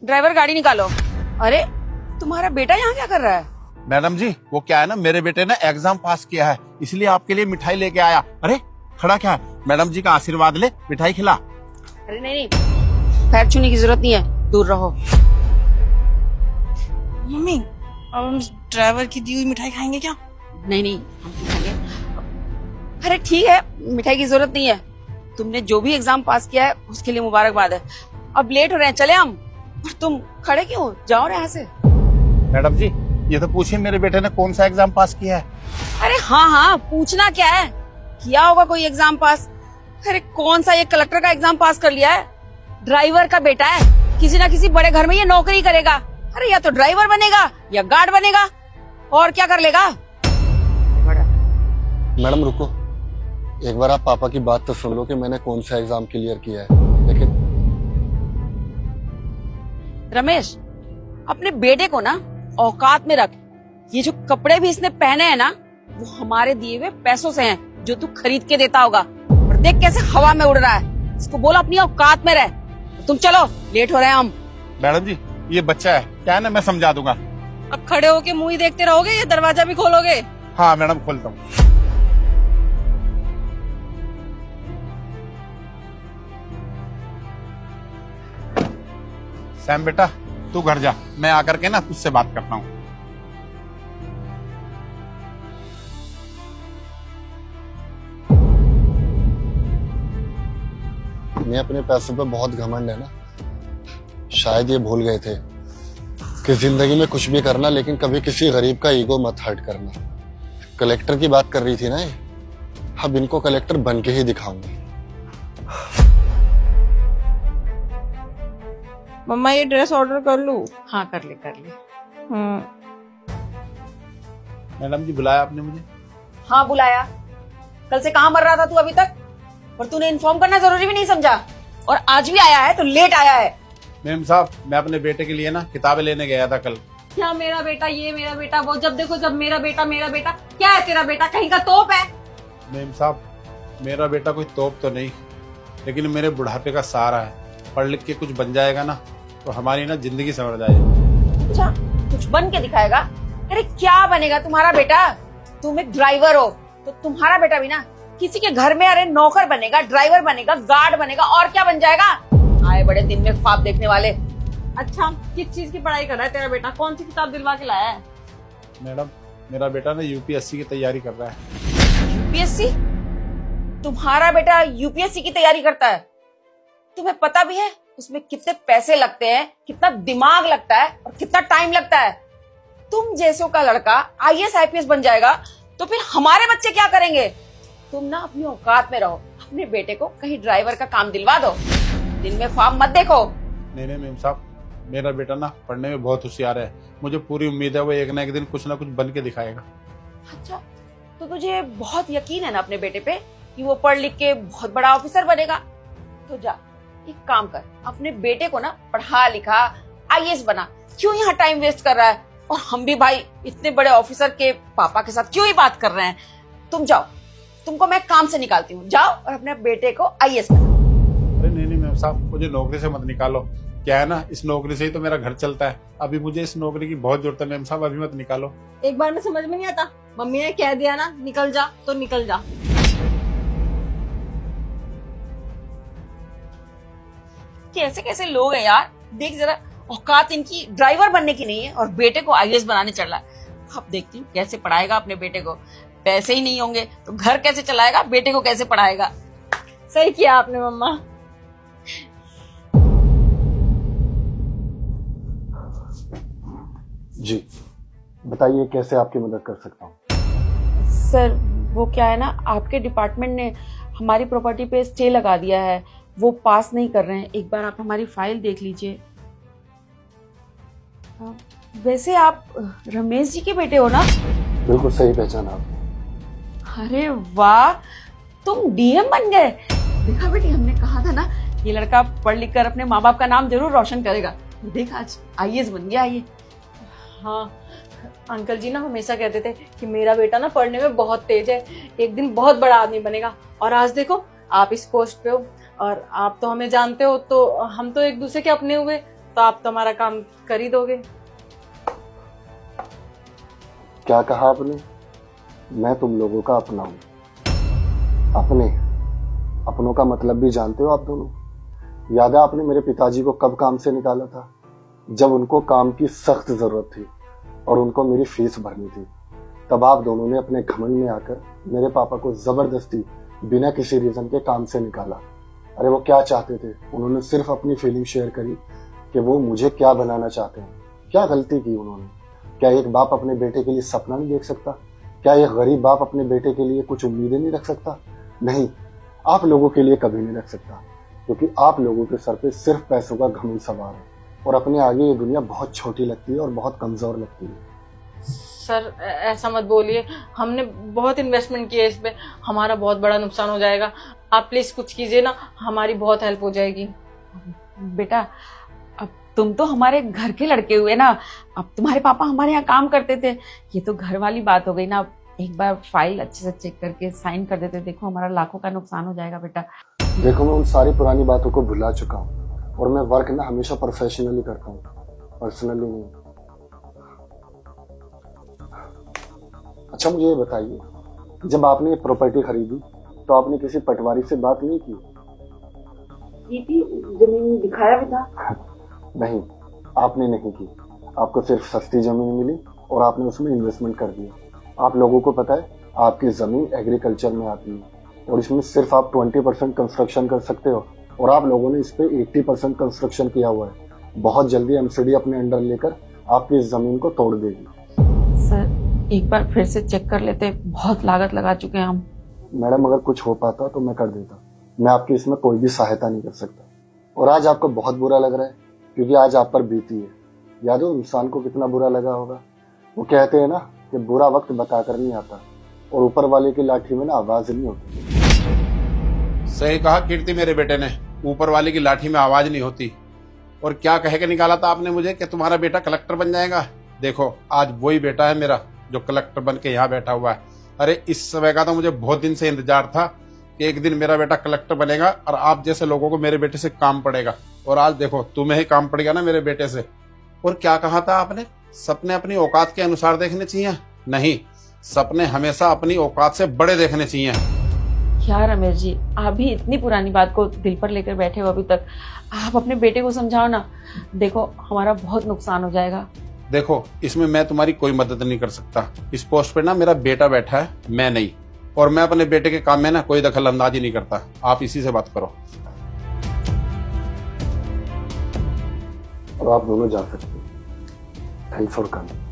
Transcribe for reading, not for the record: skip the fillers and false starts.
Driver गाड़ी निकालो। अरे तुम्हारा बेटा यहाँ क्या कर रहा है? मैडम जी वो क्या है ना, मेरे बेटे ने एग्जाम पास किया है, इसलिए आपके लिए मिठाई लेके आया। अरे खड़ा क्या है, मैडम जी का आशीर्वाद ले, मिठाई खिला। अरे नहीं, पैर छूने की जरूरत नहीं है, दूर रहो। मम्मी अब हम ड्राइवर की दी हुई मिठाई खाएंगे क्या? नहीं हम नहीं खाएंगे। अरे ठीक है, मिठाई की जरूरत नहीं है। तुमने जो भी एग्जाम पास किया है उसके लिए मुबारकबाद है। अब लेट हो रहे हैं, चले हम। और तुम खड़े क्यों हो? जाओ रे यहाँ से। मैडम जी ये तो पूछिए मेरे बेटे ने कौन सा एग्जाम पास किया है। अरे हाँ, पूछना क्या है, किया होगा कोई एग्जाम पास। अरे कौन सा, ये कलेक्टर का एग्जाम पास कर लिया है। ड्राइवर का बेटा है, किसी ना किसी बड़े घर में ये नौकरी करेगा। अरे या तो ड्राइवर बनेगा या गार्ड बनेगा, और क्या कर लेगा। मैडम रुको, एक बार आप पापा की बात तो सुन लो कि मैंने कौन सा एग्जाम क्लियर किया है। लेकिन रमेश, अपने बेटे को ना औकात में रख। ये जो कपड़े भी इसने पहने हैं ना, वो हमारे दिए हुए पैसों से हैं, जो तू खरीद के देता होगा। और देख कैसे हवा में उड़ रहा है। इसको बोलो अपनी औकात में रह। तुम चलो, लेट हो रहे हैं हम। मैडम जी ये बच्चा है, क्या है ना, मैं समझा दूंगा। अब खड़े होके मुंह ही देखते रहोगे या दरवाजा भी खोलोगे? हाँ मैडम खोलता हूँ। सैम बेटा तू घर जा, मैं आकर के ना तुझसे बात करता हूँ। मैं अपने पैसों पे बहुत घमंड है ना, शायद ये भूल गए थे कि जिंदगी में कुछ भी करना लेकिन कभी किसी गरीब का ईगो मत हर्ट करना। कलेक्टर की बात कर रही थी ना ये, अब इनको कलेक्टर बन के ही दिखाऊंगा। मम्मा ये ड्रेस ऑर्डर कर लूं? हाँ कर ले। मैडम जी बुलाया आपने मुझे? हाँ बुलाया। कल से कहाँ मर रहा था तू अभी तक? और तूने इन्फॉर्म करना जरूरी भी नहीं समझा, और आज भी आया है तो लेट आया है। मैम साहब मैं अपने बेटे के लिए ना किताबें लेने गया था कल। क्या मेरा बेटा, ये मेरा बेटा, वो जब देखो जब मेरा बेटा। क्या है तेरा बेटा, कहीं का तोप है? मैम साहब मेरा बेटा कोई तोप तो नहीं, लेकिन मेरे बुढ़ापे का सहारा है। पढ़ लिख के कुछ बन जाएगा ना तो हमारी ना जिंदगी संवर जाएगी। अच्छा कुछ बन के दिखाएगा? अरे क्या बनेगा तुम्हारा बेटा? तुम एक ड्राइवर हो, तो तुम्हारा बेटा भी ना किसी के घर में अरे नौकर बनेगा, ड्राइवर बनेगा, गार्ड बनेगा, और क्या बन जाएगा। आए बड़े दिन में ख्वाब देखने वाले। अच्छा किस चीज की पढ़ाई कर रहा है तेरा बेटा? कौन सी किताब दिलवा के लाया है? मैडम मेरा बेटा ना यूपीएससी की तैयारी कर रहा है। यूपीएससी? तुम्हारा बेटा यूपीएससी की तैयारी करता है? तुम्हें पता भी है उसमें कितने पैसे लगते हैं, कितना दिमाग लगता है और कितना टाइम लगता है। तुम जैसों का लड़का आईएएस आईपीएस बन जाएगा तो फिर हमारे बच्चे क्या करेंगे? तुम ना अपनी औकात में रहो, अपने बेटे को कहीं ड्राइवर का काम दिलवा दो। दिन में ख्वाब मत देखो। नहीं मैम साहब, मेरा बेटा ना पढ़ने में बहुत होशियार है, मुझे पूरी उम्मीद है वो एक ना एक दिन कुछ ना कुछ बन के दिखाएगा। अच्छा तो तुझे बहुत यकीन है ना अपने बेटे पे कि वो पढ़ लिख के बहुत बड़ा ऑफिसर बनेगा? तो जा एक काम कर, अपने बेटे को ना पढ़ा लिखा आईएएस बना। क्यों यहाँ टाइम वेस्ट कर रहा है? और हम भी भाई इतने बड़े ऑफिसर के पापा के साथ क्यों ही बात कर रहे हैं। तुम जाओ, तुमको मैं काम से निकालती हूँ। जाओ और अपने बेटे को आईएएस बना। अरे नहीं मैम साहब, मुझे नौकरी से मत निकालो। क्या है ना, इस नौकरी से ही तो मेरा घर चलता है। अभी मुझे इस नौकरी की बहुत जरूरत है मैम साहब, अभी मत निकालो। एक बार में समझ में नहीं आता, मम्मी ने कह दिया ना निकल जा तो निकल जा। कैसे कैसे लोग हैं यार, देख जरा, औकात इनकी ड्राइवर बनने की नहीं है और बेटे को आईएएस बनाने चल रहा है। अब देखती हूँ कैसे पढ़ाएगा अपने बेटे को। पैसे ही नहीं होंगे तो घर कैसे चलाएगा, बेटे को कैसे पढ़ाएगा। सही किया आपने मम्मा। जी बताइए कैसे आपकी मदद कर सकता हूँ। सर वो क्या है ना, आपके डिपार्टमेंट ने हमारी प्रॉपर्टी पे स्टे लगा दिया है, वो पास नहीं कर रहे हैं। एक बार आप हमारी फाइल देख लीजिए। वैसे आप रमेश जी के बेटे हो ना? बिल्कुल सही पहचाना आपने। अरे वाह, तुम डीएम बन गए। देखा बेटी, हमने कहा था ना ये लड़का पढ़ लिख कर अपने माँ बाप का नाम जरूर रोशन करेगा। देख आज आईएएस बन गया ये। हाँ अंकल जी ना हमेशा कहते थे कि मेरा बेटा ना पढ़ने में बहुत तेज है, एक दिन बहुत बड़ा आदमी बनेगा। और आज देखो आप इस पोस्ट पे हो, और आप तो हमें जानते हो, तो हम तो एक दूसरे के अपने हुए। तो आप तो हमारा काम कर ही दोगे। क्या कहा आपने? मैं तुम लोगों का अपना हूं। अपनों का मतलब भी जानते हो आप दोनों? याद है आपने मेरे पिताजी को कब काम से निकाला था? जब उनको काम की सख्त जरूरत थी और उनको मेरी फीस भरनी थी। तब आप दोनों ने अपने घमंड में आकर मेरे पापा को जबरदस्ती बिना किसी रीजन के काम से निकाला। अरे वो क्या चाहते थे? उन्होंने सिर्फ अपनी फीलिंग शेयर करी कि वो मुझे क्या बनाना चाहते हैं। क्या गलती की उन्होंने? क्या एक बाप अपने बेटे के लिए सपना नहीं देख सकता? क्या एक गरीब बाप अपने बेटे के लिए कुछ उम्मीदें नहीं रख सकता? नहीं, आप लोगों के लिए कभी नहीं रख सकता, क्योंकि आप लोगों के सर पे सिर्फ पैसों का घमंड सवार है और अपने आगे ये दुनिया बहुत छोटी लगती है और बहुत कमजोर लगती है। सर ऐसा मत बोलिए, हमने बहुत इन्वेस्टमेंट किया इस पे, हमारा बहुत बड़ा नुकसान हो जाएगा। आप प्लीज कुछ कीजिए ना, हमारी बहुत हेल्प हो जाएगी। बेटा अब तुम तो हमारे घर के लड़के हुए ना, अब तुम्हारे पापा हमारे यहाँ काम करते थे, ये तो घर वाली बात हो गई ना। एक बार फाइल अच्छे से चेक करके साइन कर देते, देखो हमारा लाखों का नुकसान हो जाएगा बेटा। देखो मैं उन सारी पुरानी बातों को भुला चुका हूँ और मैं वर्क ना हमेशा प्रोफेशनली करता हूँ, पर्सनली नहीं। अच्छा मुझे ये बताइए, जब आपने ये प्रॉपर्टी खरीदी तो आपने किसी पटवारी से बात नहीं की? ये थी जमीन, दिखाया भी था। नहीं, आपने नहीं की। आपको सिर्फ सस्ती जमीन मिली और आपने उसमें इन्वेस्टमेंट कर दिया। आप लोगों को पता है आपकी जमीन एग्रीकल्चर में आती है और इसमें सिर्फ आप 20% कंस्ट्रक्शन कर सकते हो और आप लोगों ने इस पे 80% कंस्ट्रक्शन किया हुआ है। बहुत जल्दी एमसीडी अपने अंडर लेकर आपकी इस जमीन को तोड़ देगी। सर एक बार फिर से चेक कर लेते, बहुत लागत लगा चुके हैं हम। मैडम अगर कुछ हो पाता तो मैं कर देता, मैं आपकी इसमें कोई भी सहायता नहीं कर सकता। और आज आपको बहुत बुरा लग रहा है क्योंकि आज आप पर बीती है। याद हो इंसान को कितना बुरा लगा होगा? वो कहते हैं ना कि बुरा वक्त बताकर नहीं आता और ऊपर वाले की लाठी में ना आवाज नहीं होती। सही कहा कीर्ति मेरे बेटे ने, ऊपर वाले की लाठी में आवाज नहीं होती। और क्या कह के निकाला था आपने मुझे कि तुम्हारा बेटा कलेक्टर बन जाएगा? देखो आज वही बेटा है मेरा जो कलेक्टर बन के यहाँ बैठा हुआ है। अरे इस समय का तो मुझे बहुत दिन से इंतजार था कि एक दिन मेरा बेटा कलेक्टर बनेगा और आप जैसे लोगों को मेरे बेटे से काम पड़ेगा। और आज देखो तुम्हें ही काम पड़ गया ना मेरे बेटे से। और क्या कहा था आपने? सपने अपनी औकात के अनुसार देखने चाहिए? नहीं, सपने हमेशा अपनी औकात से बड़े देखने चाहिए। क्या रमेश जी, आप भी इतनी पुरानी बात को दिल पर लेकर बैठे हो अभी तक। आप अपने बेटे को समझाओ ना। देखो हमारा बहुत नुकसान हो जाएगा। देखो इसमें मैं तुम्हारी कोई मदद नहीं कर सकता। इस पोस्ट पे ना मेरा बेटा बैठा है, मैं नहीं। और मैं अपने बेटे के काम में ना कोई दखल अंदाजी नहीं करता। आप इसी से बात करो। और आप दोनों जा सकते हैं। Thanks for coming.